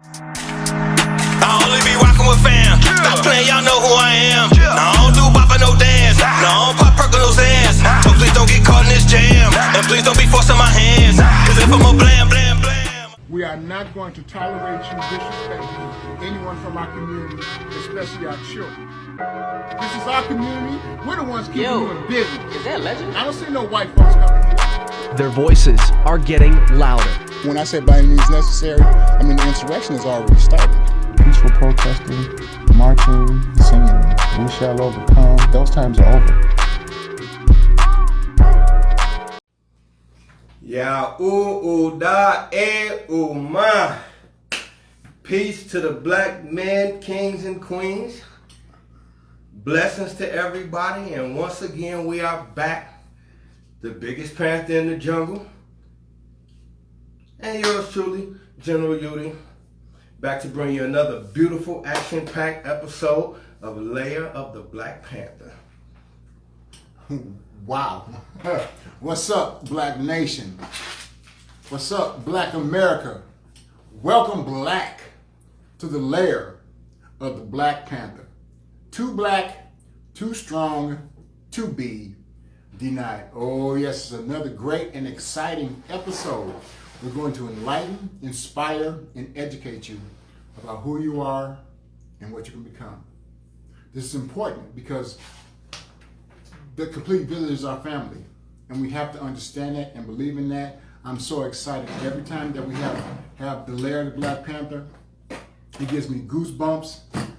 I only be rockin' with fam. Stop playing, y'all know who I am. I don't do bop and no dance. No, I don't pop perk on those ass. So please don't get caught in this jam. And please don't be forcing my hands. Cause if I'm a blam, blam, blam. We are not going to tolerate you disrespecting anyone from our community, especially our children. This is our community. We're the ones keeping you in business. Is that legend? I don't see no white folks coming here. Their voices are getting louder. When I say by any means necessary, I mean the insurrection has already started. Peaceful protesting, marching, singing, we shall overcome. Those times are over. Ya da ma. Peace to the black men, kings and queens. Blessings to everybody, and once again we are back. The biggest panther in the jungle. And yours truly, General YUTI, back to bring you another beautiful action-packed episode of Lair of the Black Panther. Wow. What's up, Black Nation? What's up, Black America? Welcome, Black, to the Lair of the Black Panther. Too black, too strong, to be denied. Oh yes, it's another great and exciting episode. We're going to enlighten, inspire, and educate you about who you are and what you can become. This is important because the complete village is our family, and we have to understand that and believe in that. I'm so excited every time that we have the Lair of the Black Panther. It gives me goosebumps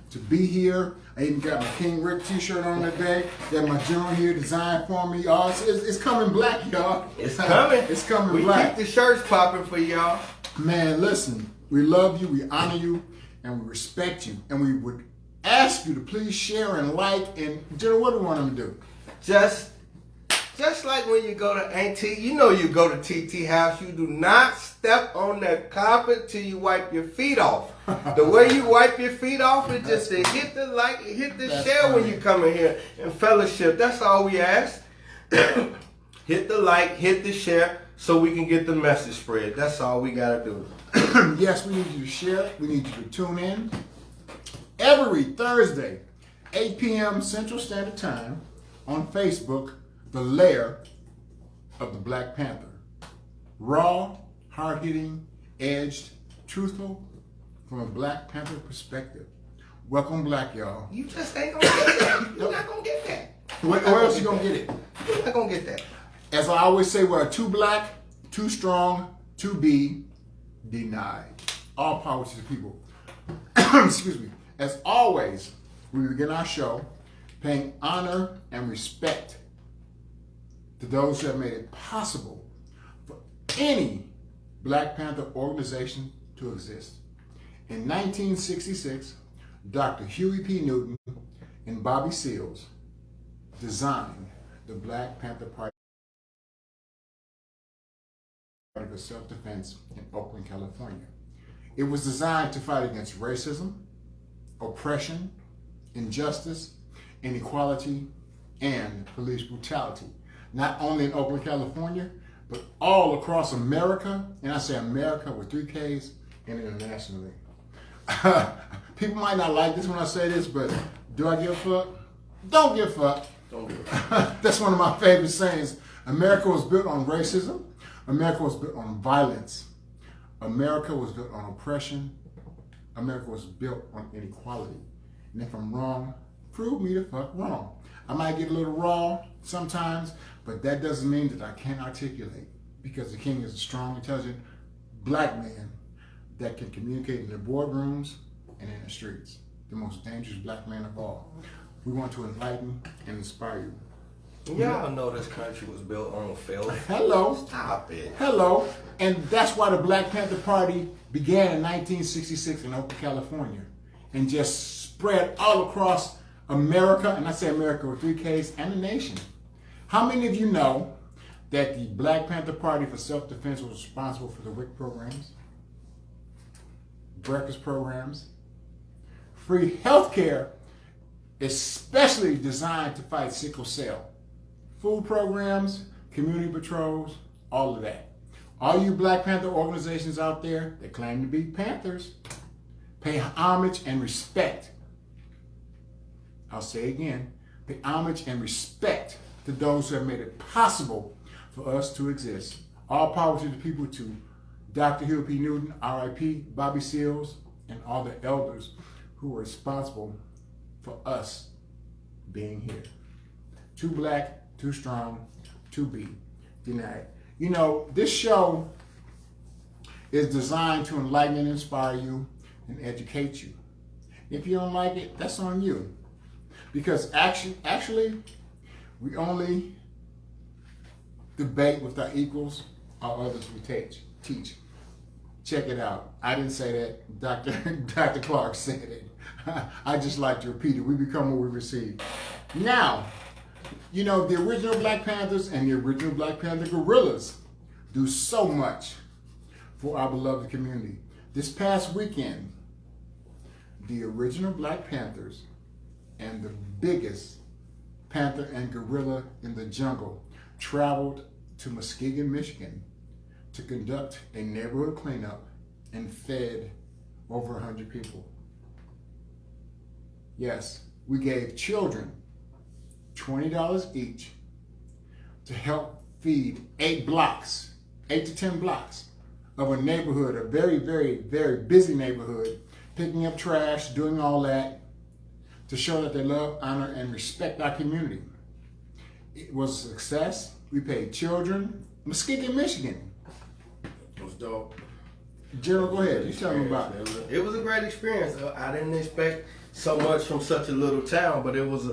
to be here. I even got my King Rick t-shirt on today. Got my John here designed for me. Y'all, it's coming black, y'all. It's coming. It's coming we black. We keep the shirts popping for y'all. Man, listen, we love you, we honor you, and we respect you. And we would ask you to please share and like. And General, what do we want them to do? Just like when you go to Auntie, you know you go to TT house, you do not step on that carpet till you wipe your feet off. The way you wipe your feet off is just to hit the like, hit the share funny. When you come in here and fellowship. That's all we ask. Hit the like, hit the share, so we can get the message spread. That's all we gotta do. Yes, we need you to share it. We need you to tune in every Thursday, 8 p.m. Central Standard Time on Facebook, the Lair of the Black Panther. Raw, hard-hitting, edged, truthful, from a Black Panther perspective. Welcome, Black, y'all. You just ain't gonna get that. You're not gonna get that. Where else you gonna get it? You're not gonna get that. As I always say, we're too black, too strong, to be denied. All power to the people. Excuse me. As always, we begin our show paying honor and respect to those who have made it possible for any Black Panther organization to exist. In 1966, Dr. Huey P. Newton and Bobby Seals designed the Black Panther Party for self-defense in Oakland, California. It was designed to fight against racism, oppression, injustice, inequality, and police brutality. Not only in Oakland, California, but all across America, and I say America with 3 Ks, and internationally. People might not like this when I say this, but do I give a fuck? Don't give a fuck. Don't give a fuck. That's one of my favorite sayings. America was built on racism. America was built on violence. America was built on oppression. America was built on inequality. And if I'm wrong, prove me the fuck wrong. I might get a little raw sometimes, but that doesn't mean that I can't articulate, because the king is a strong, intelligent black man that can communicate in the boardrooms and in the streets. The most dangerous black man of all. We want to enlighten and inspire you. Y'all know this country was built on filth. Hello. Stop it. Hello. And that's why the Black Panther Party began in 1966 in Oakland, California, and just spread all across America, and I say America with 3 Ks, and the nation. How many of you know that the Black Panther Party for Self-Defense was responsible for the WIC programs, breakfast programs, free health care, especially designed to fight sickle cell, food programs, community patrols, all of that. All you Black Panther organizations out there that claim to be Panthers, Pay homage and respect. I'll say again, pay homage and respect to those who have made it possible for us to exist. All power to the people, to Dr. Hill P. Newton, R.I.P., Bobby Seals, and all the elders who were responsible for us being here. Too black, too strong, to be denied. You know, this show is designed to enlighten and inspire you and educate you. If you don't like it, that's on you. Because actually, we only debate with our equals or others we teach. Check it out. I didn't say that. Dr. Clark said it. I just like to repeat it. We become what we receive. Now, you know, the original Black Panthers and the original Black Panther guerrillas do so much for our beloved community. This past weekend, the original Black Panthers and the biggest panther and gorilla in the jungle traveled to Muskegon, Michigan to conduct a neighborhood cleanup and fed over 100 people. Yes, we gave children $20 each to help feed 8 to 10 blocks of a neighborhood, a very, very, very busy neighborhood, picking up trash, doing all that, to show that they love, honor, and respect our community. It was a success. We paid children. Muskegon, Michigan. It was dope. General, go ahead. You tell me about it. It was a great experience. I didn't expect so much from such a little town, but it was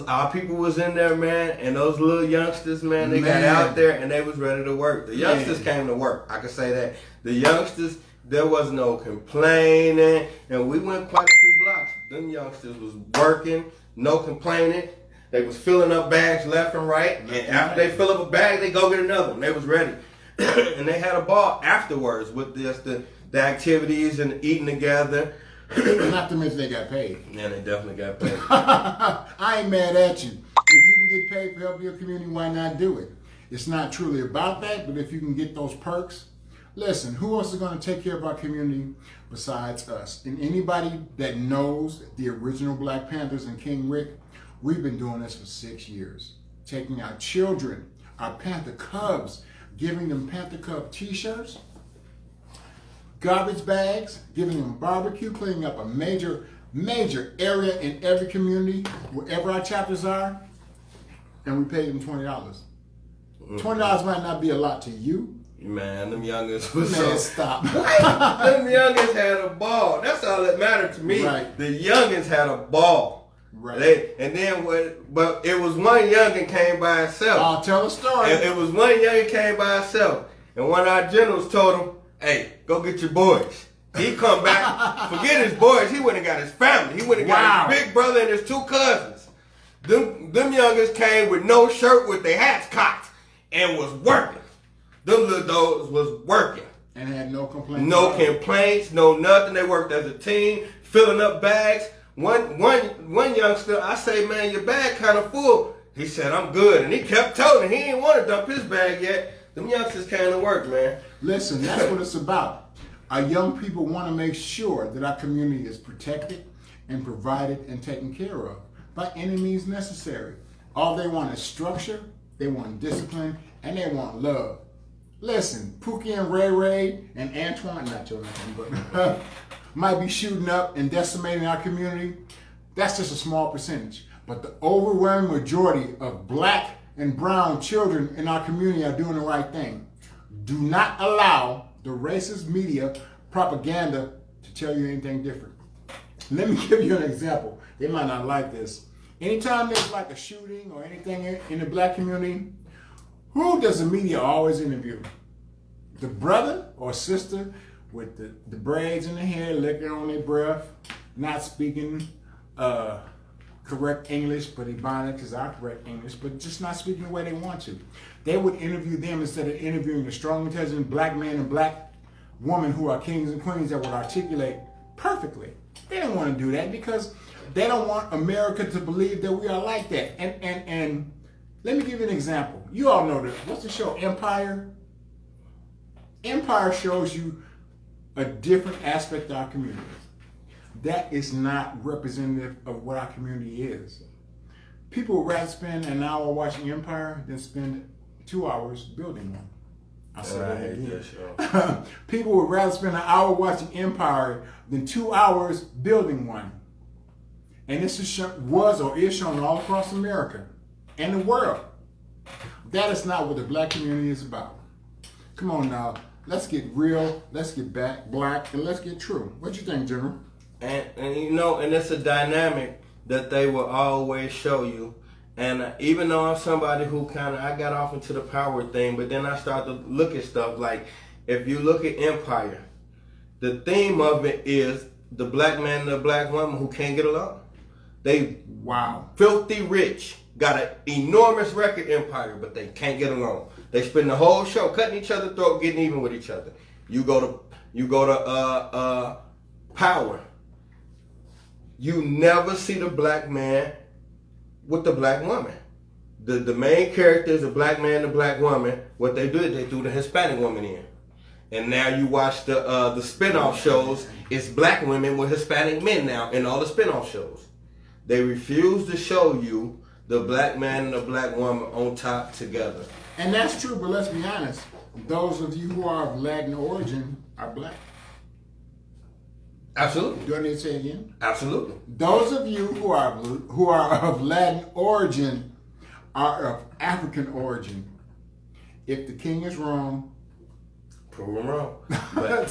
our people was in there, man, and those little youngsters, man, they got out there and they was ready to work. The youngsters came to work. I can say that. The youngsters, there was no complaining, and we went quite a few blocks. Them youngsters was working, no complaining. They was filling up bags left and right, and after they fill up a bag, they go get another one. They was ready. And they had a ball afterwards with just the activities and eating together. Not to mention they got paid. Yeah, they definitely got paid. I ain't mad at you. If you can get paid for helping your community, why not do it? It's not truly about that, but if you can get those perks, listen, who else is going to take care of our community besides us? And anybody that knows the original Black Panthers and King Rick, we've been doing this for 6 years. Taking our children, our Panther Cubs, giving them Panther Cub t-shirts, garbage bags, giving them barbecue, cleaning up a major area in every community, wherever our chapters are, and we paid them $20. $20 might not be a lot to you. Man, them youngins was stop. Them youngins had a ball. That's all that mattered to me. Right. The youngins had a ball. Right. But it was one youngin came by himself. I'll tell a story. It was one youngin came by himself, and one of our generals told him, "Hey, go get your boys." He come back, forget his boys. He went and got his family. He went and got his big brother and his 2 cousins. Them youngins came with no shirt, with their hats cocked, and was working. Them little dogs was working. And had no complaints. No complaints, no nothing. They worked as a team, filling up bags. One youngster, I say, man, your bag kind of full. He said, I'm good. And he kept telling me he didn't want to dump his bag yet. Them youngsters came to work, man. Listen, that's what it's about. Our young people want to make sure that our community is protected and provided and taken care of by any means necessary. All they want is structure, they want discipline, and they want love. Listen, Pookie and Ray Ray and Antoine, not your name, but might be shooting up and decimating our community. That's just a small percentage. But the overwhelming majority of black and brown children in our community are doing the right thing. Do not allow the racist media propaganda to tell you anything different. Let me give you an example. They might not like this. Anytime there's like a shooting or anything in the black community, who does the media always interview? The brother or sister with the braids in their hair, licking on their breath, not speaking correct English, but Ebonics is our correct English, but just not speaking the way they want to. They would interview them instead of interviewing the strong, intelligent black man and black woman who are kings and queens that would articulate perfectly. They don't want to do that because they don't want America to believe that we are like that. And let me give you an example. You all know this. What's the show, Empire? Empire shows you a different aspect of our community. That is not representative of what our community is. People would rather spend an hour watching Empire than spend 2 hours building one. I said that again. People would rather spend an hour watching Empire than 2 hours building one. And this was or is shown all across America and the world. That is not what the black community is about. Come on now, let's get real, let's get back black, and let's get true. What you think, General? And you know, and it's a dynamic that they will always show you. And even though I'm somebody who I got off into the power thing, but then I start to look at stuff like, if you look at Empire, the theme of it is the black man and the black woman who can't get along. They filthy rich, got an enormous record empire, but they can't get along. They spend the whole show cutting each other throat, getting even with each other. You go to Power. You never see the black man with the black woman. The main character is a black man and a black woman. What they do is they threw the Hispanic woman in. And now you watch the spin-off shows, it's black women with Hispanic men now in all the spin-off shows. They refuse to show you the black man and the black woman on top together. And that's true, but let's be honest. Those of you who are of Latin origin are black. Absolutely. Do I need to say it again? Absolutely. Those of you who are of Latin origin are of African origin. If the king is wrong, prove him wrong.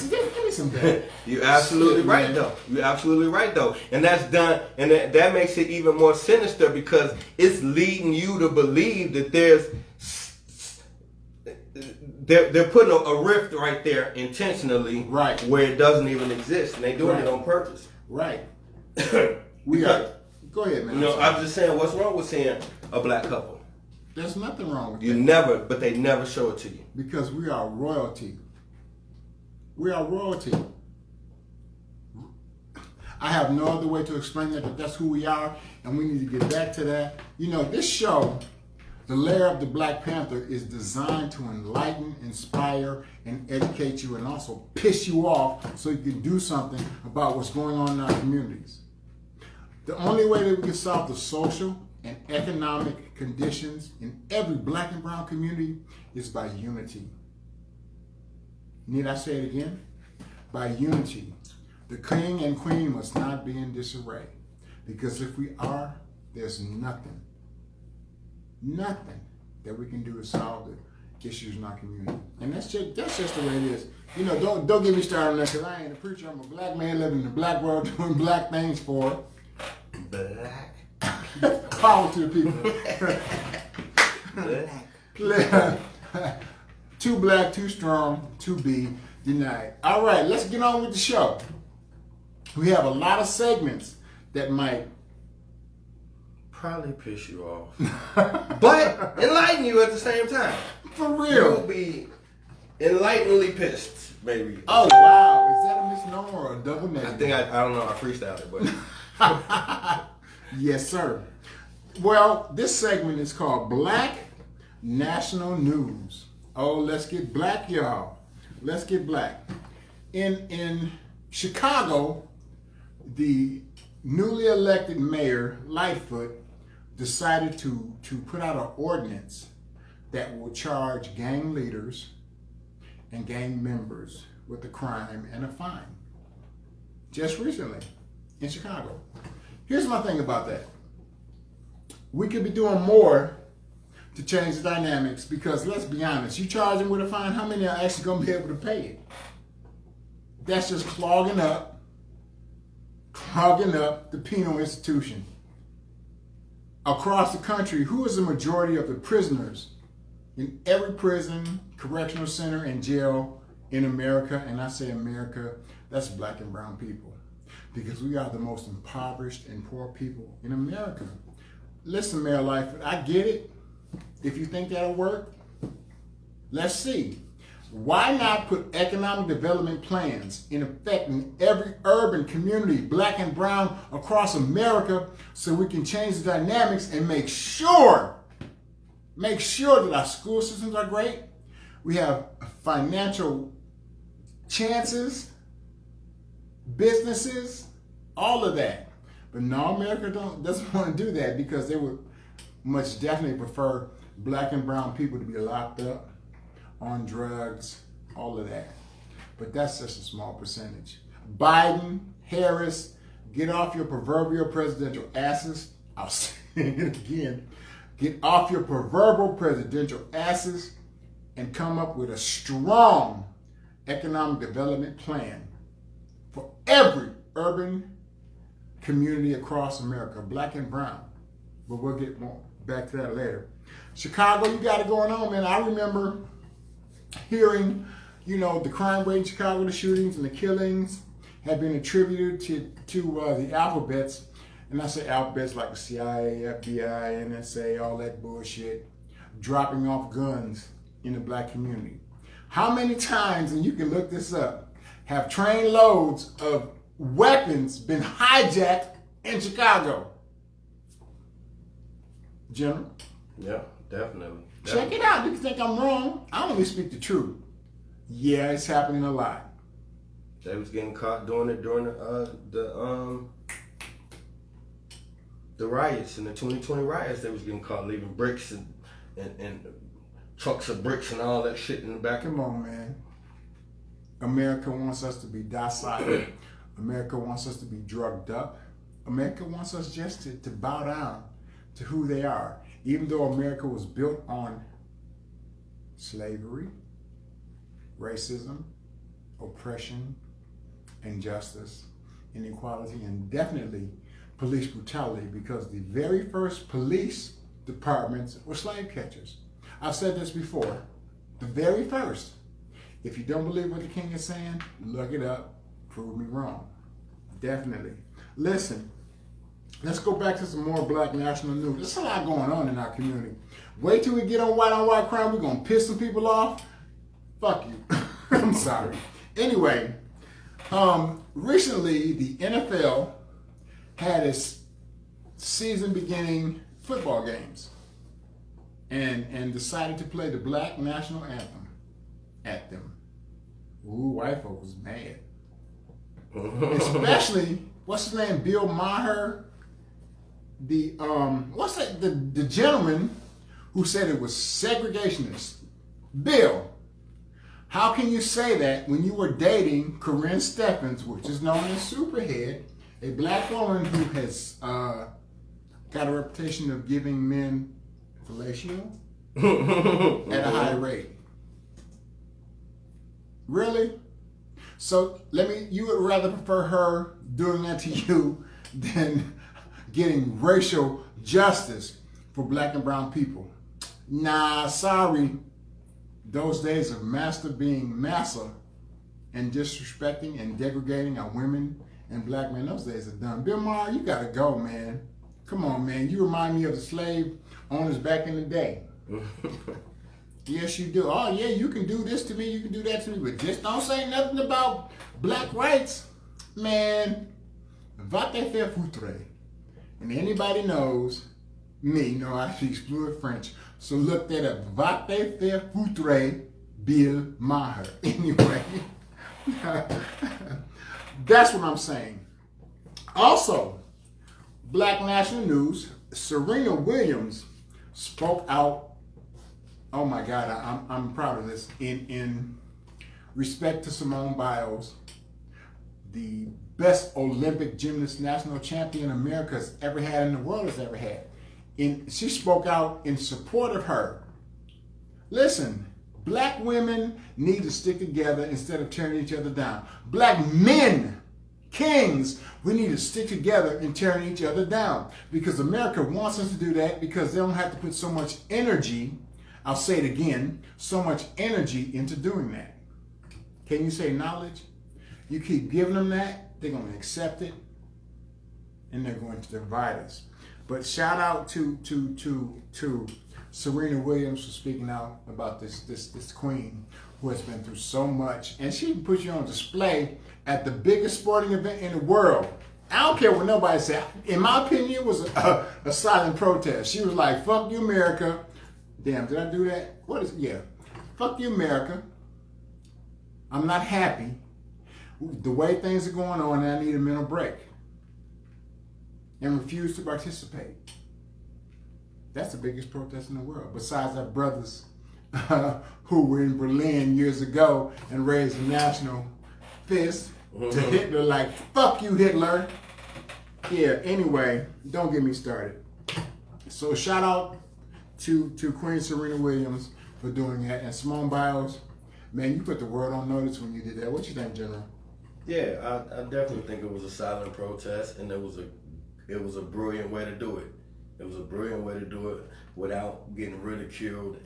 Give me some that. You're absolutely right, though. You're absolutely right, though. And that's done, and that makes it even more sinister because it's leading you to believe that they're putting a rift right there intentionally, right, where it doesn't even exist, and they're doing it on purpose. Right. Go ahead, man. I'm just saying, what's wrong with seeing a black couple? There's nothing wrong with that. But they never show it to you. Because we are royalty. We are royalty. I have no other way to explain that, but that's who we are, and we need to get back to that. You know, this show, The Lair of the Black Panther, is designed to enlighten, inspire, and educate you, and also piss you off so you can do something about what's going on in our communities. The only way that we can solve the social and economic conditions in every black and brown community is by unity. Need I say it again? By unity. The king and queen must not be in disarray, because if we are, there's nothing that we can do to solve the issues in our community. And that's just the way it is. You know, don't get me started on that, because I ain't a preacher. I'm a black man living in the black world doing black things for black. Power to the people. Too black, too strong, to be denied. All right, let's get on with the show. We have a lot of segments that might probably piss you off, but enlighten you at the same time. For real. You'll be enlighteningly pissed, maybe. Oh, wow. Is that a misnomer or a double negative? I think, I don't know, I freestyled it, but. Yes, sir. Well, this segment is called Black National News. Oh, let's get black, y'all. Let's get black. In Chicago, the newly elected mayor, Lightfoot, decided to put out an ordinance that will charge gang leaders and gang members with a crime and a fine. Just recently in Chicago. Here's my thing about that. We could be doing more to change the dynamics, because let's be honest, you charge them with a fine, how many are actually going to be able to pay it? That's just clogging up the penal institution. Across the country, who is the majority of the prisoners in every prison, correctional center, and jail in America? And I say America, that's black and brown people, because we are the most impoverished and poor people in America. Listen, Mayor Lightfoot, I get it. If you think that'll work, let's see. Why not put economic development plans in effect in every urban community, black and brown, across America, so we can change the dynamics and make sure that our school systems are great, we have financial chances businesses, all of that. But no, America doesn't want to do that because they would much definitely prefer black and brown people to be locked up on drugs, all of that. But that's just a small percentage. Biden, Harris, get off your proverbial presidential asses. I'll say it again. Get off your proverbial presidential asses and come up with a strong economic development plan for every urban community across America, black and brown. But we'll get more back to that later. Chicago, you got it going on, man. I remember hearing, the crime rate in Chicago, the shootings and the killings have been attributed to the alphabets. And I say alphabets like the CIA, FBI, NSA, all that bullshit, dropping off guns in the black community. How many times, and you can look this up, have train loads of weapons been hijacked in Chicago? General? Yeah, definitely. Check it out. You think I'm wrong? I only speak the truth. Yeah, it's happening a lot. They was getting caught doing it during the riots, in the 2020 riots. They was getting caught leaving bricks and trucks of bricks and all that shit in the back. Come on, man. America wants us to be docile. America wants us to be drugged up. America wants us just to bow down to who they are. Even though America was built on slavery, racism, oppression, injustice, inequality, and definitely police brutality, because the very first police departments were slave catchers. I've said this before. The very first. If you don't believe what the king is saying, look it up. Prove me wrong. Definitely. Listen, let's go back to some more black national news. There's a lot going on in our community. Wait till we get on white crime. We're going to piss some people off. Fuck you. I'm sorry. Anyway, recently the NFL had its season beginning football games and decided to play the black national anthem at them. Ooh, white folks was mad. Especially, what's his name? Bill Maher. The gentleman who said it was segregationist. Bill, how can you say that when you were dating Corinne Stephens, which is known as Superhead, a black woman who has got a reputation of giving men fellatio at a high rate? Really? So you would rather prefer her doing that to you than getting racial justice for black and brown people? Nah, sorry. Those days of master being massa and disrespecting and degrading our women and black men, those days are done. Bill Maher, you gotta go, man. Come on, man. You remind me of the slave owners back in the day. Yes, you do. Oh, yeah, you can do this to me, you can do that to me, but just don't say nothing about black rights. Man, va te faire foutre. And anybody knows me, I speak fluent French, so look that up. Va te faire foutre, Bill Maher. Anyway, that's what I'm saying. Also, black national news, Serena Williams spoke out. Oh my God, I'm proud of this. In respect to Simone Biles, the best Olympic gymnast national champion America's ever had and the world has ever had. She spoke out in support of her. Listen, black women need to stick together instead of tearing each other down. Black men, kings, we need to stick together and tearing each other down. Because America wants us to do that because they don't have to put so much energy, I'll say it again, so much energy into doing that. Can you say knowledge? You keep giving them that, they're going to accept it, and they're going to divide us. But shout out to Serena Williams for speaking out about this queen who has been through so much. And she put you on display at the biggest sporting event in the world. I don't care what nobody said. In my opinion, it was a silent protest. She was like, fuck you, America. Damn, did I do that? What is it? Yeah. Fuck you, America. I'm not happy. the way things are going on, I need a mental break, and refuse to participate. That's the biggest protest in the world, besides our brothers who were in Berlin years ago and raised a national fist to Hitler, like, fuck you, Hitler. Yeah, anyway, don't get me started. So shout out to Queen Serena Williams for doing that. And Simone Biles, man, you put the world on notice when you did that. What you think, General? Yeah, I definitely think it was a silent protest, and it was a brilliant way to do it. It was a brilliant way to do it without getting ridiculed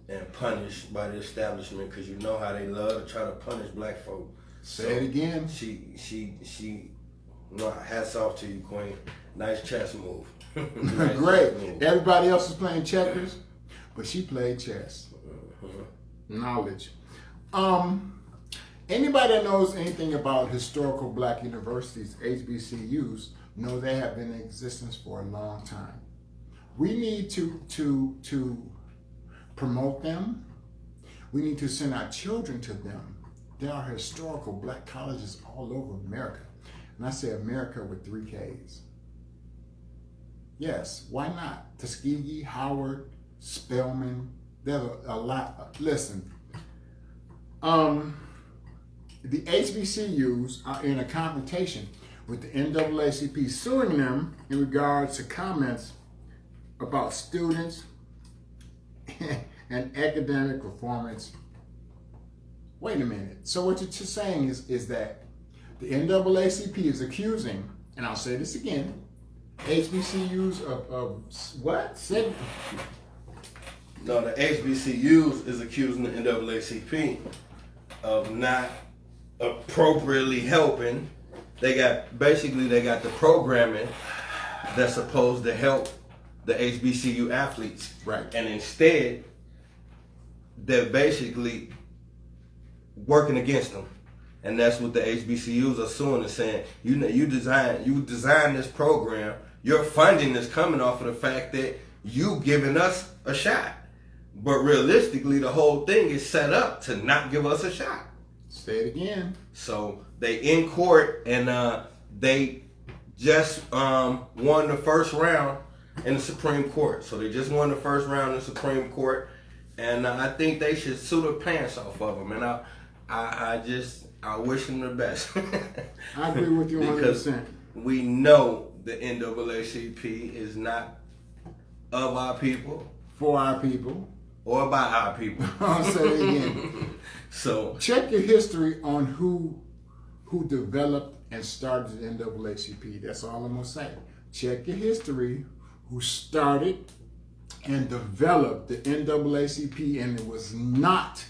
and punished by the establishment, because you know how they love to try to punish black folk. Say it again. She no, hats off to you, Queen. Nice chess move. Nice Great. chess move. Everybody else was playing checkers, but she played chess. Knowledge. Anybody that knows anything about historical black universities, HBCUs, know they have been in existence for a long time. We need to promote them. We need to send our children to them. There are historical black colleges all over America. And I say America with 3 Ks. Yes, why not? Tuskegee, Howard, Spelman, there's a lot. Listen, the HBCUs are in a confrontation with the NAACP, suing them in regards to comments about students and academic performance. Wait a minute. So what you're just saying is that the NAACP is accusing, and I'll say this again, HBCUs of what? No, the HBCUs is accusing the NAACP of not appropriately helping. They got the programming that's supposed to help the HBCU athletes. Right. And instead, they're basically working against them. And that's what the HBCUs are suing and saying, you design this program, your funding is coming off of the fact that you giving us a shot. But realistically, the whole thing is set up to not give us a shot. Say it again. So they in court, and they just won the first round in the Supreme Court. So they just won the first round in the Supreme Court, and I think they should sue the pants off of them. And I wish them the best. I agree with you 100%. Because we know the NAACP is not of our people, For our people. or by our people. I'll say it again. So Check your history on who developed and started the NAACP. That's all I'm gonna say. Check your history, who started and developed the NAACP, and it was not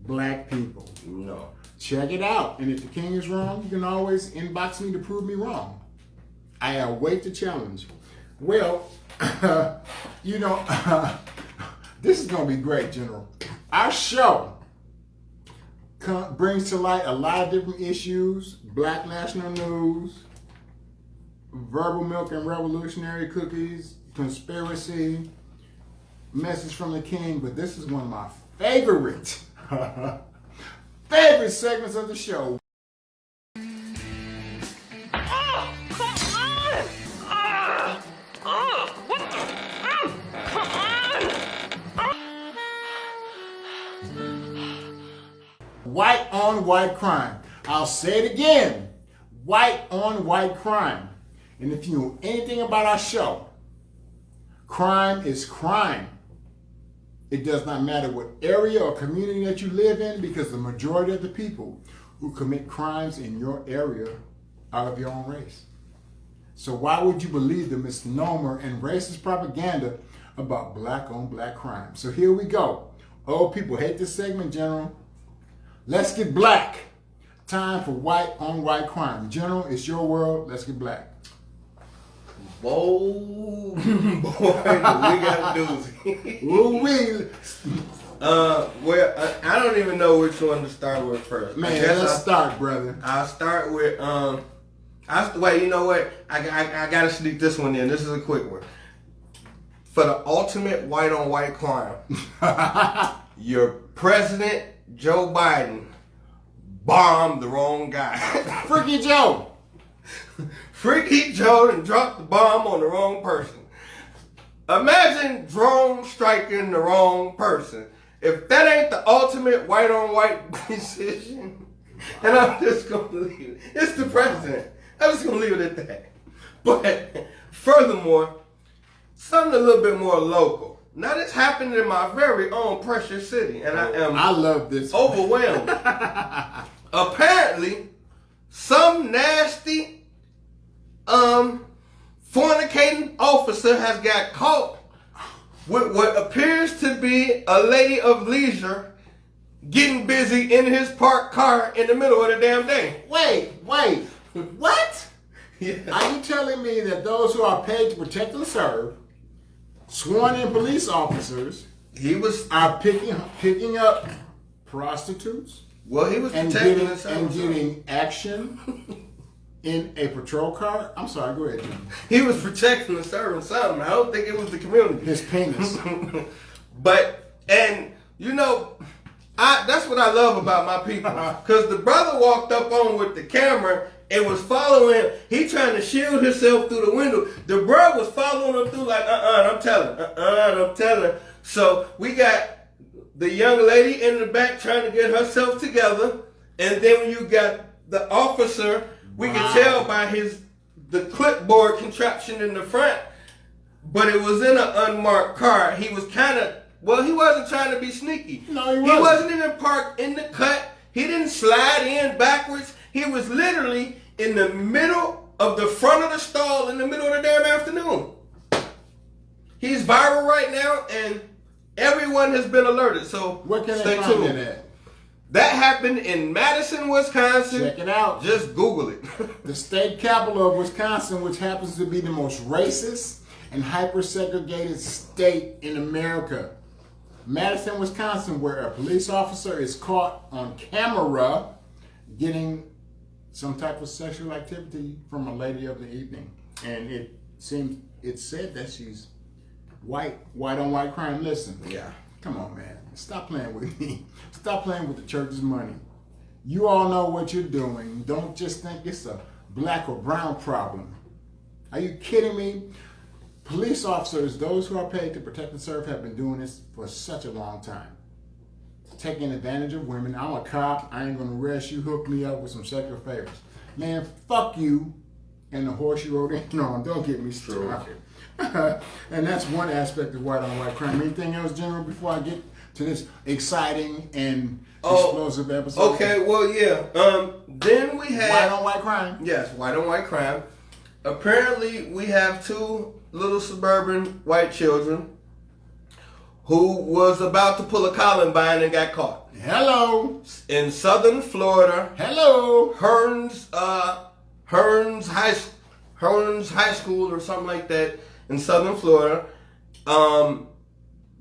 black people. no. Check it out. And if the king is wrong, you can always inbox me to prove me wrong. I await the challenge. Well, this is gonna be great, General. Our show brings to light a lot of different issues: black national news, verbal milk and revolutionary cookies, conspiracy, message from the king. But this is one of my favorite segments of the show. White on white crime. I'll say it again. White on white crime. And if you know anything about our show, crime is crime. It does not matter what area or community that you live in, because the majority of the people who commit crimes in your area are of your own race. So why would you believe the misnomer and racist propaganda about black on black crime? So here we go. Old people hate this segment, General. Let's get black. Time for white on white crime. General, it's your world. Let's get black. Whoa, boy, we got a doozy. Ooh-wee. Well, I don't even know which one to start with first. Man, let's start, brother. I'll start with wait, you know what? I gotta sneak this one in. This is a quick one. For the ultimate white on white crime, your president Joe Biden bombed the wrong guy. Freaky Joe. Freaky Joe and dropped the bomb on the wrong person. Imagine drone striking the wrong person. If that ain't the ultimate white on white decision, and I'm just gonna leave it. It's the president. I'm just gonna leave it at that. But furthermore, something a little bit more local. Now this happened in my very own precious city, and I love this. Overwhelmed. Apparently, some nasty fornicating officer has got caught with what appears to be a lady of leisure getting busy in his parked car in the middle of the damn day. Wait. What? Yeah. Are you telling me that those who are paid to protect and serve, sworn in police officers, are picking up prostitutes? Well, he was and protecting getting action in a patrol car? I'm sorry, go ahead, Jim. He was protecting and serving something. I don't think it was the community. His penis. But, and, you know, that's what I love about my people. Because the brother walked up on with the camera and was following him. He trying to shield himself through the window. The bro was following him through like, I'm telling. So we got the young lady in the back trying to get herself together. And then when you got the officer, we can tell by the clipboard contraption in the front, but it was in an unmarked car. He was he wasn't trying to be sneaky. No, he wasn't. He wasn't even parked in the cut. He didn't slide in backwards. He was literally in the middle of the front of the stall in the middle of the damn afternoon. He's viral right now, and everyone has been alerted. So Where can stay they find tuned. it at? That happened in Madison, Wisconsin. Check it out. Just Google it. The state capital of Wisconsin, which happens to be the most racist and hyper-segregated state in America. Madison, Wisconsin, where a police officer is caught on camera getting some type of sexual activity from a lady of the evening. And it said that she's white on white crime. Listen. Yeah. Come on, man. Stop playing with me. Stop playing with the church's money. You all know what you're doing. Don't just think it's a black or brown problem. Are you kidding me? Police officers, those who are paid to protect and serve, have been doing this for such a long time. Taking advantage of women. I'm a cop. I ain't going to arrest you. Hook me up with some sexual favors. Man, fuck you and the horse you rode in on. Don't get me started. And that's one aspect of white on white crime. Anything else, General, before I get to this exciting and explosive episode? Okay, well, yeah. Then we have white on white crime. Yes, white on white crime. Apparently, we have two little suburban white children who was about to pull a Columbine and got caught. Hello. In southern Florida. Hello. Hearns High School or something like that in southern Florida.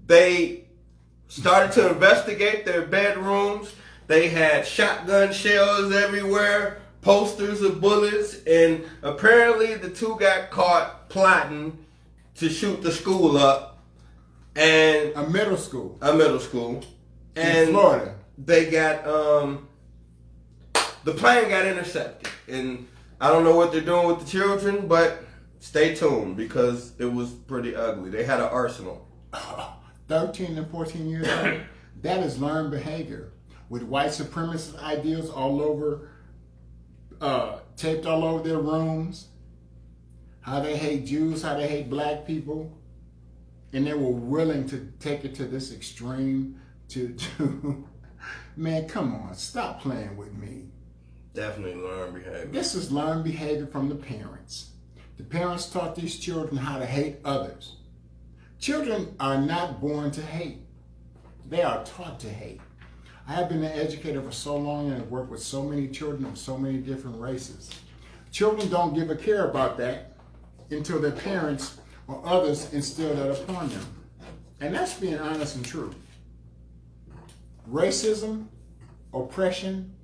They started to investigate their bedrooms. They had shotgun shells everywhere, posters of bullets, and apparently the two got caught plotting to shoot the school up. And A middle school. And in Florida. They got the plane got intercepted, and I don't know what they're doing with the children, but stay tuned because it was pretty ugly. They had an arsenal. 13 and 14 years old. That is learned behavior with white supremacist ideals all over, taped all over their rooms. How they hate Jews, how they hate black people. And they were willing to take it to this extreme to man, come on, stop playing with me. Definitely learned behavior. This is learned behavior from the parents. The parents taught these children how to hate others. Children are not born to hate. They are taught to hate. I have been an educator for so long and have worked with so many children of so many different races. Children don't give a care about that until their parents or others instill that upon them. And that's being honest and true. Racism, oppression,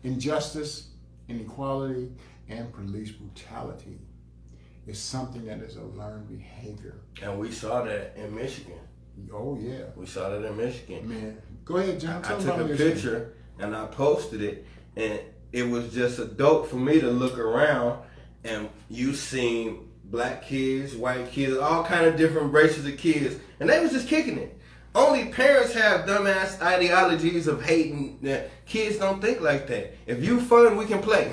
injustice, inequality, and police brutality is something that is a learned behavior. And we saw that in Michigan. Oh, yeah. We saw that in Michigan. Man, go ahead, John. I took a picture and I posted it, And it was just a dope for me to look around and you seen black kids, white kids, all kind of different races of kids, and they was just kicking it. Only parents have dumbass ideologies of hating that kids don't think like that. If you fun, we can play.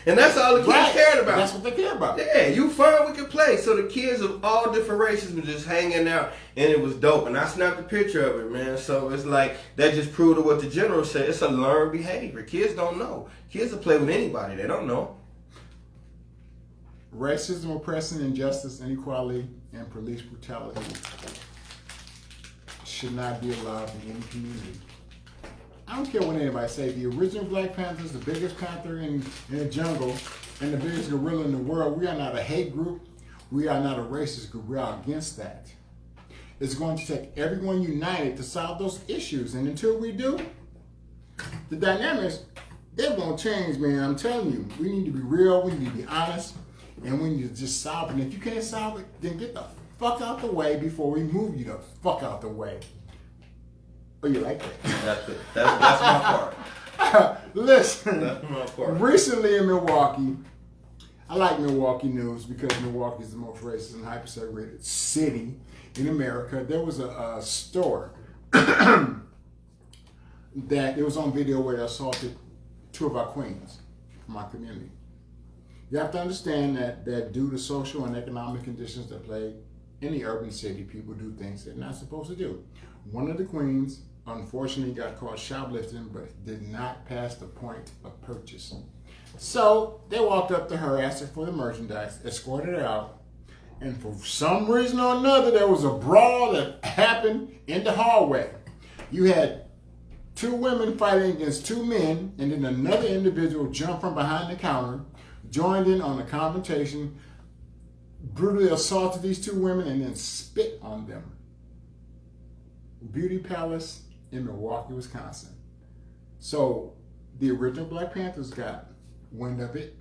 And that's all the kids cared about. That's what they care about. Yeah, you fun, we can play. So the kids of all different races were just hanging out, and it was dope. And I snapped a picture of it, man. So it's like, that just proved what the general said. It's a learned behavior. Kids don't know. Kids will play with anybody. They don't know. Racism, oppression, injustice, inequality, and police brutality should not be allowed in any community. I don't care what anybody say. The original Black Panthers, the biggest panther in the jungle, and the biggest gorilla in the world. We are not a hate group. We are not a racist group. We are against that. It's going to take everyone united to solve those issues. And until we do, the dynamics, they're going to change, man. I'm telling you. We need to be real. We need to be honest. And we need to just solve it. And if you can't solve it, then get the fuck out the way before we move you the fuck out the way. Oh, you like that? That's it. That's my part. Listen, That's my part. Recently in Milwaukee, I like Milwaukee news because Milwaukee is the most racist and hyper-segregated city in America. There was a store that it was on video where they assaulted two of our queens from our community. You have to understand that due to social and economic conditions that play in the urban city, people do things they're not supposed to do. One of the queens, unfortunately, got caught shoplifting, but did not pass the point of purchase. So they walked up to her, asked her for the merchandise, escorted her out, and for some reason or another, there was a brawl that happened in the hallway. You had two women fighting against two men, and then another individual jumped from behind the counter, joined in on the confrontation, brutally assaulted these two women, and then spit on them. Beauty Palace in Milwaukee, Wisconsin. So the original Black Panthers got wind of it,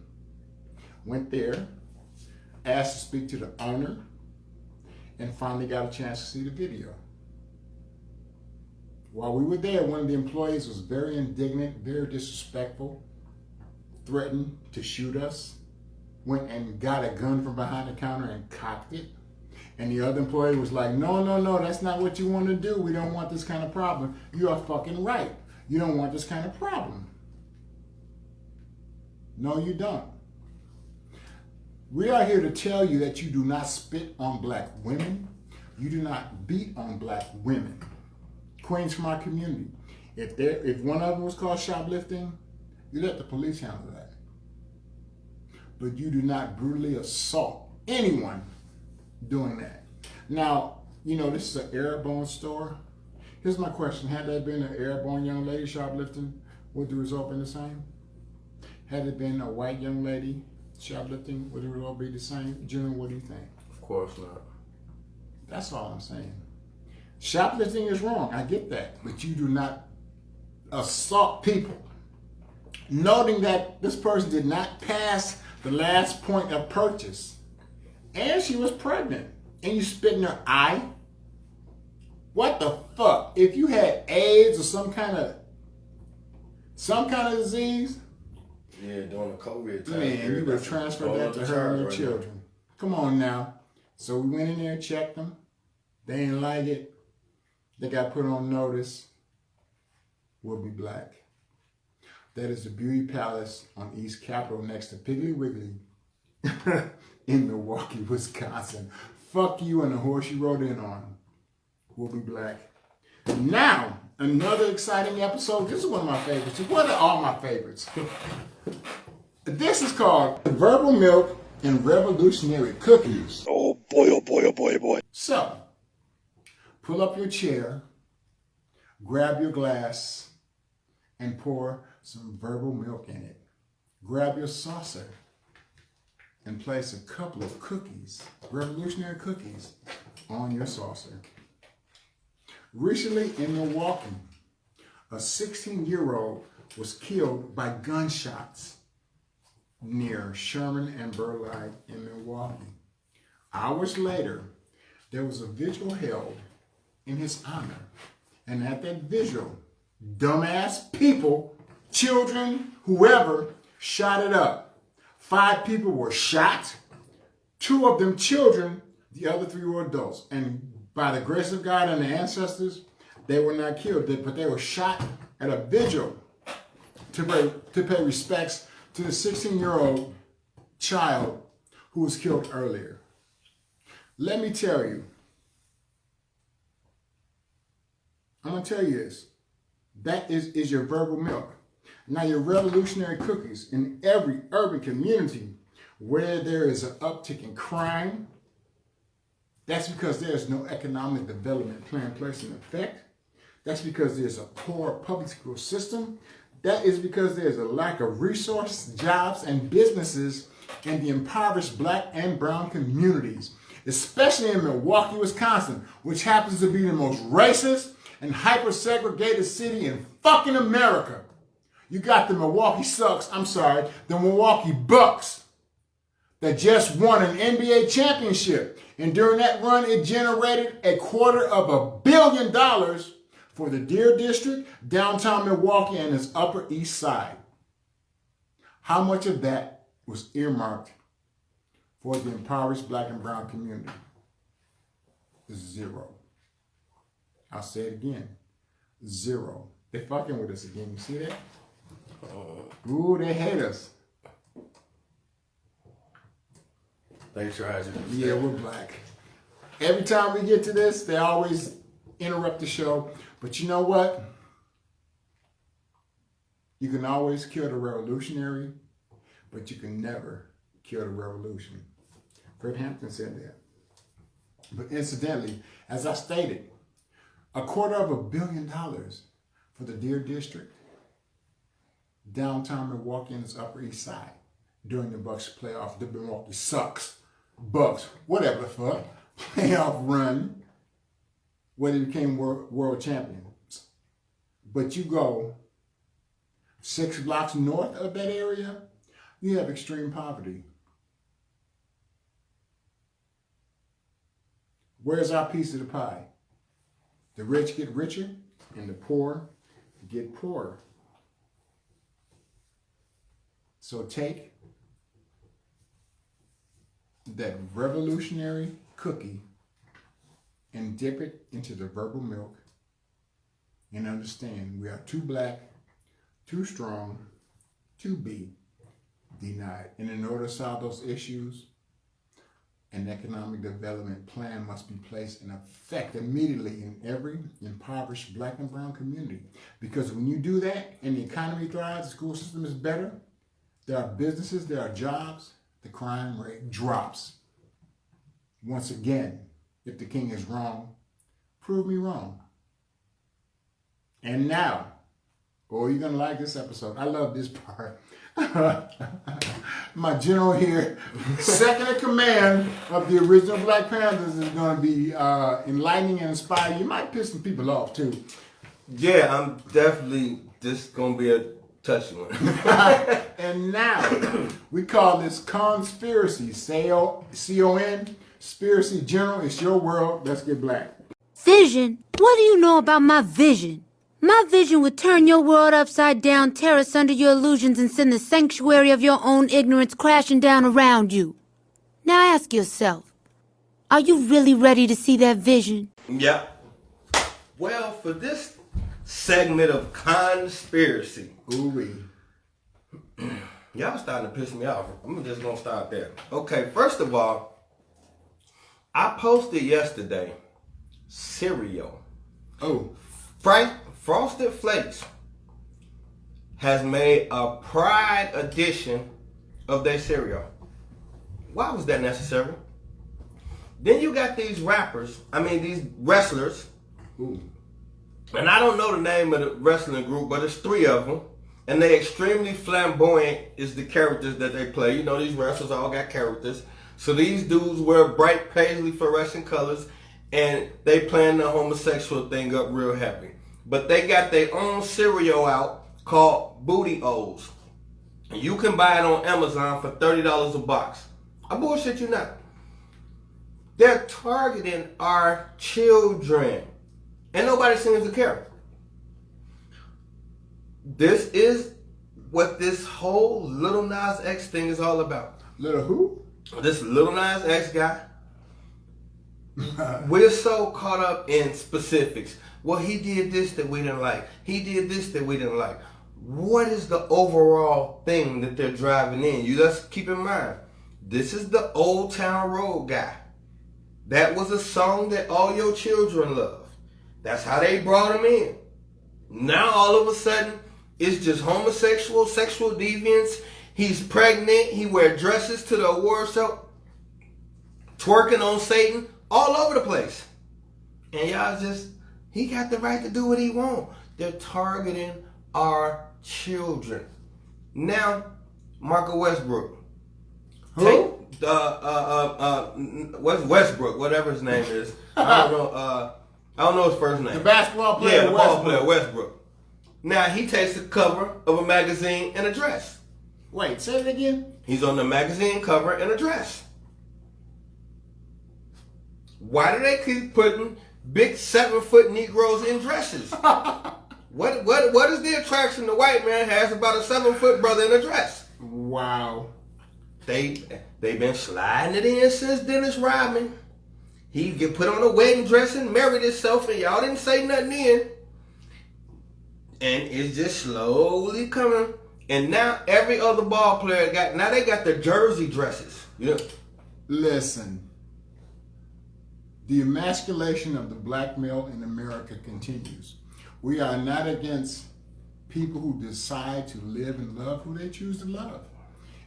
went there, asked to speak to the owner, and finally got a chance to see the video. While we were there, one of the employees was very indignant, very disrespectful, threatened to shoot us, went and got a gun from behind the counter and cocked it. And the other employee was like, no, that's not what you want to do. We don't want this kind of problem. You are fucking right. You don't want this kind of problem. No, you don't. We are here to tell you that you do not spit on black women. You do not beat on black women. Queens from our community. If one of them was called shoplifting, you let the police handle that. But you do not brutally assault anyone doing that. Now, you know, this is an Arab-owned store. Here's my question. Had there been an Arab-owned young lady shoplifting, would the result been the same? Had it been a white young lady shoplifting, would the result be the same? Junior, what do you think? Of course not. That's all I'm saying. Shoplifting is wrong. I get that. But you do not assault people. Noting that this person did not pass the last point of purchase. And she was pregnant. And you spit in her eye? What the fuck? If you had AIDS or some kind of disease, yeah, during the COVID time. man, you would have transferred that to her and her children. Come on now. So we went in there and checked them. They didn't like it. They got put on notice. We'll be black. That is the Beauty Palace on East Capitol next to Piggly Wiggly in Milwaukee, Wisconsin. Fuck you and the horse you rode in on. We'll be black. Now, another exciting episode. This is one of my favorites. What are all my favorites? This is called Verbal Milk and Revolutionary Cookies. Oh boy, oh boy, oh boy, oh boy. So, pull up your chair, grab your glass, and pour some verbal milk in it. Grab your saucer and place a couple of cookies, revolutionary cookies, on your saucer. Recently in Milwaukee, a 16-year-old was killed by gunshots near Sherman and Burleigh in Milwaukee. Hours later, there was a vigil held in his honor. And at that vigil, dumbass people children, whoever, shot it up. 5 people were shot. 2 of them children, the other 3 were adults. And by the grace of God and the ancestors, they were not killed, but they were shot at a vigil to pay respects to the 16-year-old child who was killed earlier. Let me tell you, I'm going to tell you this. That is your verbal milk. Now, your revolutionary cookies in every urban community where there is an uptick in crime, that's because there's no economic development plan placed in effect. That's because there's a poor public school system. That is because there's a lack of resources, jobs, and businesses in the impoverished black and brown communities, especially in Milwaukee, Wisconsin, which happens to be the most racist and hyper-segregated city in fucking America. You got the the Milwaukee Bucks that just won an NBA championship. And during that run, it generated $250 million for the Deer District, downtown Milwaukee, and its Upper East Side. How much of that was earmarked for the impoverished black and brown community? 0. I'll say it again. 0. They're fucking with us again. You see that? Ooh, they hate us. They tried to. Yeah, we're black. Every time we get to this, they always interrupt the show. But you know what? You can always kill the revolutionary, but you can never kill the revolution. Fred Hampton said that. But incidentally, as I stated, $250 million for the Deer District, downtown Milwaukee and its Upper East Side during the Bucks playoff. The Milwaukee Sucks, Bucks, whatever the fuck, playoff run where they became world champions. But you go 6 blocks north of that area, you have extreme poverty. Where's our piece of the pie? The rich get richer and the poor get poorer. So take that revolutionary cookie and dip it into the verbal milk and understand we are too black, too strong, to be denied. And in order to solve those issues, an economic development plan must be placed in effect immediately in every impoverished black and brown community. Because when you do that and the economy thrives, the school system is better, there are businesses, there are jobs, the crime rate drops. Once again, if the king is wrong, prove me wrong. And now, oh, you're going to like this episode. I love this part. My general here, second in command of the original Black Panthers, is going to be enlightening and inspiring. You might piss some people off, too. Yeah, I'm definitely, this going to be a touchy one. And now, we call this conspiracy. C-O-N, Spiracy General. It's your world. Let's get black. Vision? What do you know about my vision? My vision would turn your world upside down, tear us under your illusions, and send the sanctuary of your own ignorance crashing down around you. Now ask yourself, are you really ready to see that vision? Yeah. Well, for this segment of conspiracy, Ooh-wee. y'all starting to piss me off. I'm just going to start there. Okay, first of all, I posted yesterday cereal. Oh. Frosted Flakes has made a Pride edition of their cereal. Why was that necessary? Then you got these these wrestlers. Ooh. And I don't know the name of the wrestling group, but it's 3 of them. And they extremely flamboyant is the characters that they play. You know, these wrestlers all got characters. So these dudes wear bright paisley fluorescent colors and they playing the homosexual thing up real heavy. But they got their own cereal out called Booty O's. And you can buy it on Amazon for $30 a box. I bullshit you not. They're targeting our children. And nobody seems to care. This is what this whole Lil Nas X thing is all about. Little who? This Lil Nas X guy. We're so caught up in specifics. Well, he did this that we didn't like. He did this that we didn't like. What is the overall thing that they're driving in? You just keep in mind, this is the Old Town Road guy. That was a song that all your children love. That's how they brought him in. Now all of a sudden, it's just homosexual, sexual deviance. He's pregnant. He wears dresses to the award show, twerking on Satan, all over the place. And y'all just, he got the right to do what he wants. They're targeting our children. Now, Marco Westbrook. Who? Westbrook, whatever his name is. I don't know his first name. The basketball player. Yeah, the ball player, Westbrook. Now he takes the cover of a magazine in a dress. Wait, say it again. He's on the magazine cover in a dress. Why do they keep putting big 7-foot Negroes in dresses? What is the attraction the white man has about a 7-foot brother in a dress? Wow. They've been sliding it in since Dennis Rodman. He get put on a wedding dress and married himself, and y'all didn't say nothing then. And it's just slowly coming. And now every other ball player they got their jersey dresses. Yeah. Listen, the emasculation of the black male in America continues. We are not against people who decide to live and love who they choose to love.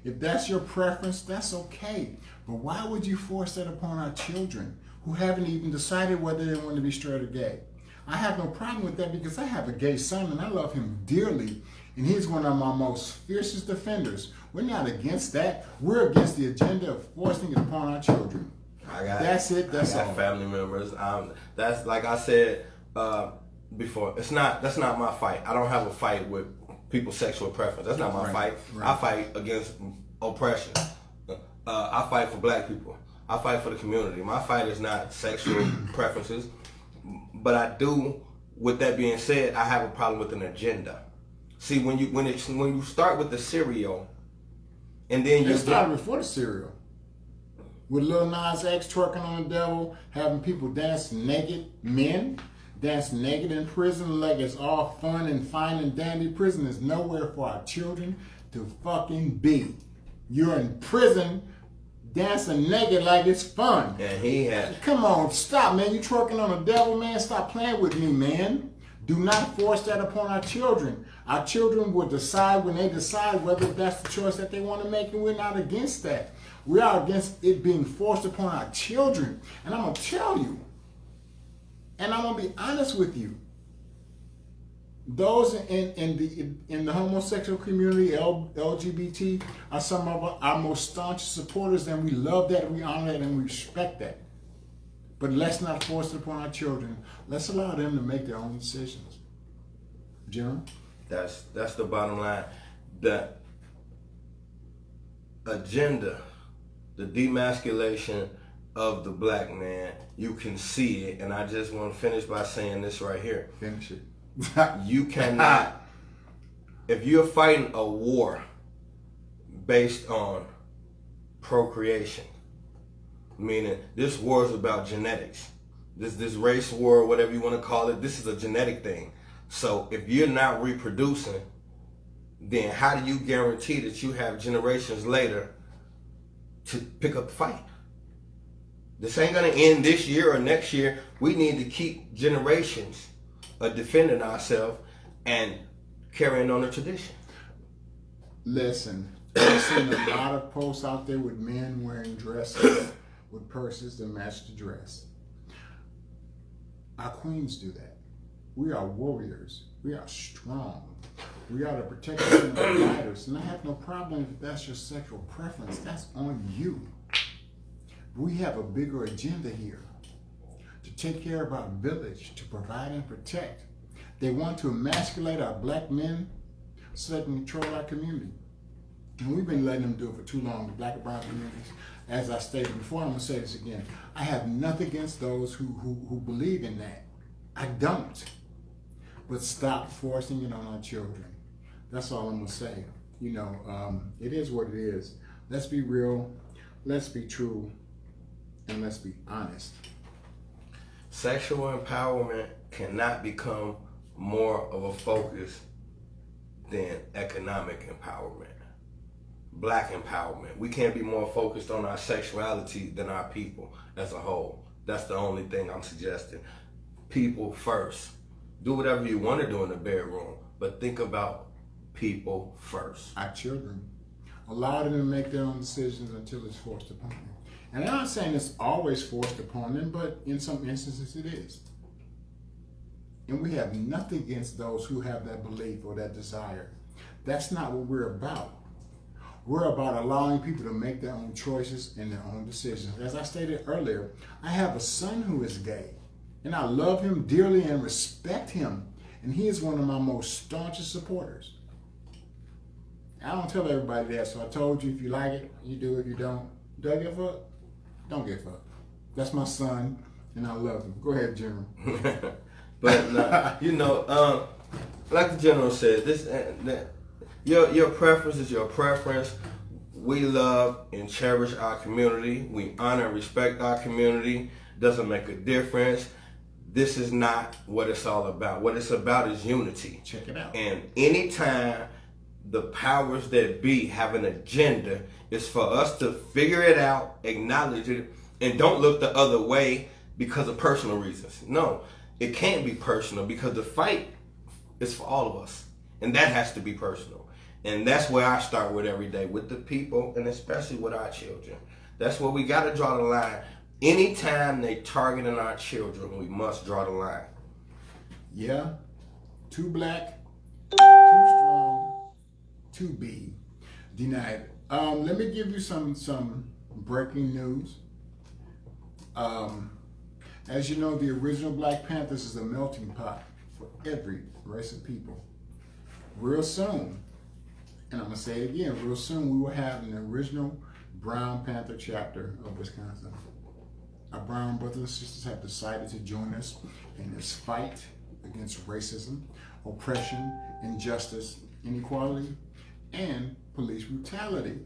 If that's your preference, that's okay. But why would you force that upon our children who haven't even decided whether they want to be straight or gay? I have no problem with that because I have a gay son and I love him dearly. And he's one of my most fiercest defenders. We're not against that. We're against the agenda of forcing it upon our children. That's all. Family members. That's like I said before. That's not my fight. I don't have a fight with people's sexual preference. That's not my fight. Right. I fight against oppression. I fight for black people. I fight for the community. My fight is not sexual preferences. But I do, with that being said, I have a problem with an agenda. See, when you start with the cereal, and then you started before the cereal. With Lil Nas X twerking on the devil, having people dance naked, men dance naked in prison like it's all fun and fine and dandy. Prison is nowhere for our children to fucking be. You're in prison dancing naked like it's fun. And come on, stop, man. You twerking on the devil, man. Stop playing with me, man. Do not force that upon our children. Our children will decide when they decide whether that's the choice that they want to make, and we're not against that. We are against it being forced upon our children. And I'm going to tell you, and I'm going to be honest with you, those in the homosexual community, LGBT, are some of our most staunch supporters, and we love that, we honor that, and we respect that. But let's not force it upon our children. Let's allow them to make their own decisions. Jim? That's the bottom line. The agenda, the demasculation of the black man, you can see it. And I just want to finish by saying this right here. Finish it. You cannot, if you're fighting a war based on procreation, meaning this war is about genetics, this race war, whatever you want to call it, this is a genetic thing. So if you're not reproducing, then how do you guarantee that you have generations later to pick up the fight? This ain't going to end this year or next year. We need to keep generations defending ourselves and carrying on the tradition. Listen, I've seen a lot of posts out there with men wearing dresses with purses that match the dress. Our queens do that. We are warriors. We are strong. We are the protectors and the providers. And I have no problem if that's your sexual preference. That's on you. We have a bigger agenda here. To take care of our village, to provide and protect. They want to emasculate our black men so they can control our community. And we've been letting them do it for too long, the black and brown communities. As I stated before, I'm going to say this again. I have nothing against those who believe in that. I don't. But stop forcing it on our children. That's all I'm gonna say. You know, it is what it is. Let's be real, let's be true, and let's be honest. Sexual empowerment cannot become more of a focus than economic empowerment. Black empowerment. We can't be more focused on our sexuality than our people as a whole. That's the only thing I'm suggesting. People first. Do whatever you want to do in the bedroom, but think about people first. Our children. Allow them to make their own decisions until it's forced upon them. And I'm not saying it's always forced upon them, but in some instances it is. And we have nothing against those who have that belief or that desire. That's not what we're about. We're about allowing people to make their own choices and their own decisions. As I stated earlier, I have a son who is gay, and I love him dearly and respect him. And he is one of my most staunchest supporters. I don't tell everybody that, so I told you, if you like it, you do. If you don't give up, don't give up. That's my son, and I love him. Go ahead, General. But you know, like the General said, your preference is your preference. We love and cherish our community. We honor and respect our community. Doesn't make a difference. This is not what it's all about. What it's about is unity. Check it out. And anytime the powers that be have an agenda, it's for us to figure it out, acknowledge it, and don't look the other way because of personal reasons. No, it can't be personal because the fight is for all of us. And that has to be personal. And that's where I start with every day, with the people and especially with our children. That's where we got to draw the line. Anytime they targeting our children, we must draw the line. Yeah, too black, too strong, to be denied. Let me give you some breaking news. As you know, the original Black Panthers is a melting pot for every race of people. Real soon, and I'm gonna say it again, real soon we will have an original Brown Panther chapter of Wisconsin. Our brown brothers and sisters have decided to join us in this fight against racism, oppression, injustice, inequality, and police brutality.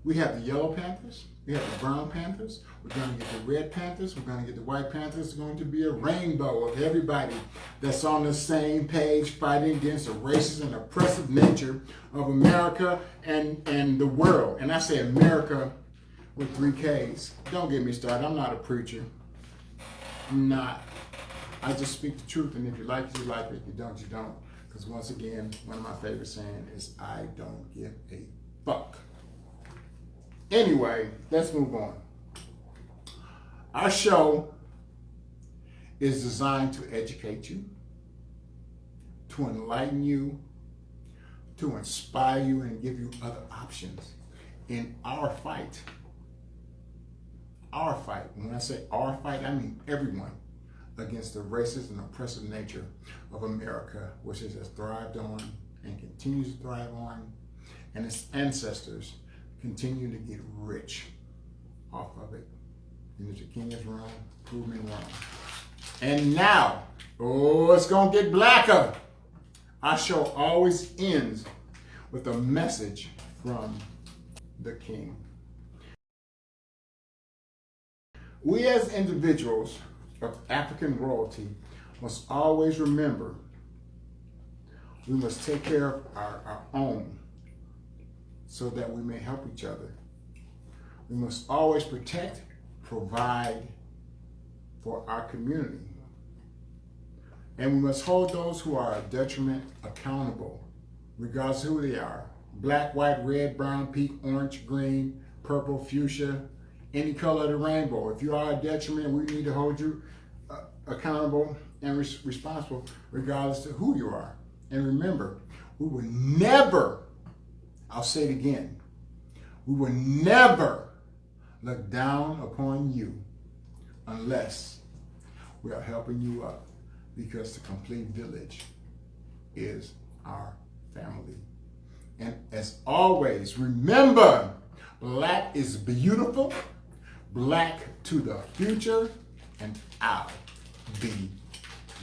We have the Yellow Panthers, we have the Brown Panthers, we're going to get the Red Panthers, we're going to get the White Panthers. It's going to be a rainbow of everybody that's on the same page fighting against the racist and oppressive nature of America and the world. And I say America with 3 Ks. Don't get me started. I'm not a preacher. I'm not. I just speak the truth, and if you like it, you like it. If you don't, you don't. Because once again, one of my favorite sayings is, I don't give a fuck. Anyway, let's move on. Our show is designed to educate you, to enlighten you, to inspire you, and give you other options in our fight. Our fight. When I say our fight, I mean everyone against the racist and oppressive nature of America, which it has thrived on and continues to thrive on, and its ancestors continue to get rich off of it. And if the king is wrong, prove me wrong. And now, it's gonna get blacker. Our show always ends with a message from the king. We as individuals of African royalty must always remember we must take care of our own so that we may help each other. We must always protect, provide for our community. And we must hold those who are a detriment accountable, regardless of who they are. Black, white, red, brown, pink, orange, green, purple, fuchsia, any color of the rainbow. If you are a detriment, we need to hold you accountable and responsible regardless of who you are. And remember, we will never, I'll say it again, we will never look down upon you unless we are helping you up, because the complete village is our family. And as always, remember, black is beautiful, black to the future, and I'll be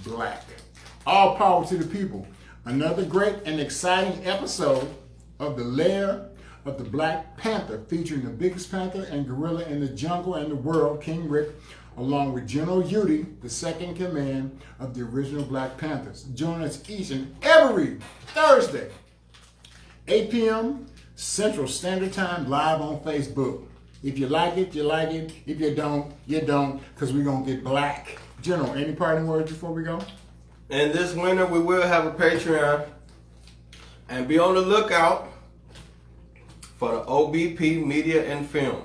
black. All power to the people. Another great and exciting episode of the Lair of the Black Panther, featuring the biggest panther and gorilla in the jungle and the world, King Rick, along with General YUTI, the second in command of the original Black Panthers. Join us each and every Thursday, 8 p.m. Central Standard Time, live on Facebook. If you like it, you like it. If you don't, you don't, because we're going to get black. General, any parting words before we go? And this winter, we will have a Patreon. And be on the lookout for the OBP Media and Film.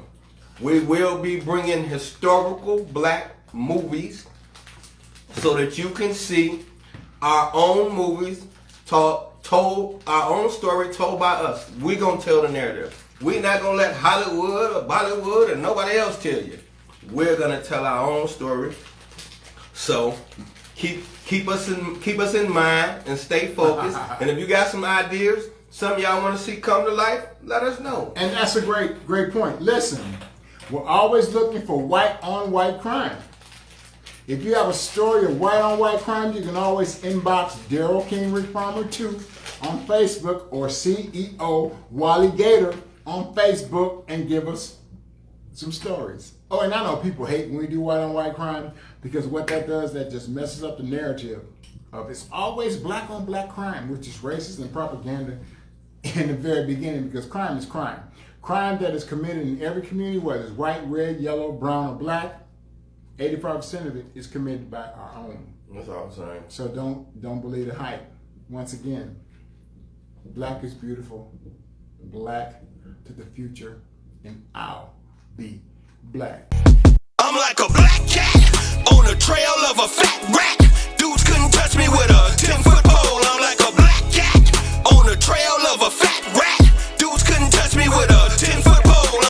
We will be bringing historical black movies so that you can see our own movies told, our own story told by us. We're going to tell the narrative. We're not going to let Hollywood or Bollywood or nobody else tell you. We're going to tell our own story. So keep us in mind and stay focused. And if you got some ideas, something y'all want to see come to life, let us know. And that's a great point. Listen, we're always looking for white-on-white crime. If you have a story of white-on-white crime, you can always inbox Daryl King Rick Palmer 2 on Facebook or CEO Wally Gator on Facebook and give us some stories. Oh, and I know people hate when we do white-on-white crime, because what that does, that just messes up the narrative of it's always black-on-black crime, which is racist and propaganda in the very beginning, because crime is crime. Crime that is committed in every community, whether it's white, red, yellow, brown, or black, 85% of it is committed by our own. That's all I'm saying. So don't believe the hype. Once again, black is beautiful. Black to the future, and I'll be black. I'm like a black cat on the trail of a fat rat. Dudes couldn't touch me with a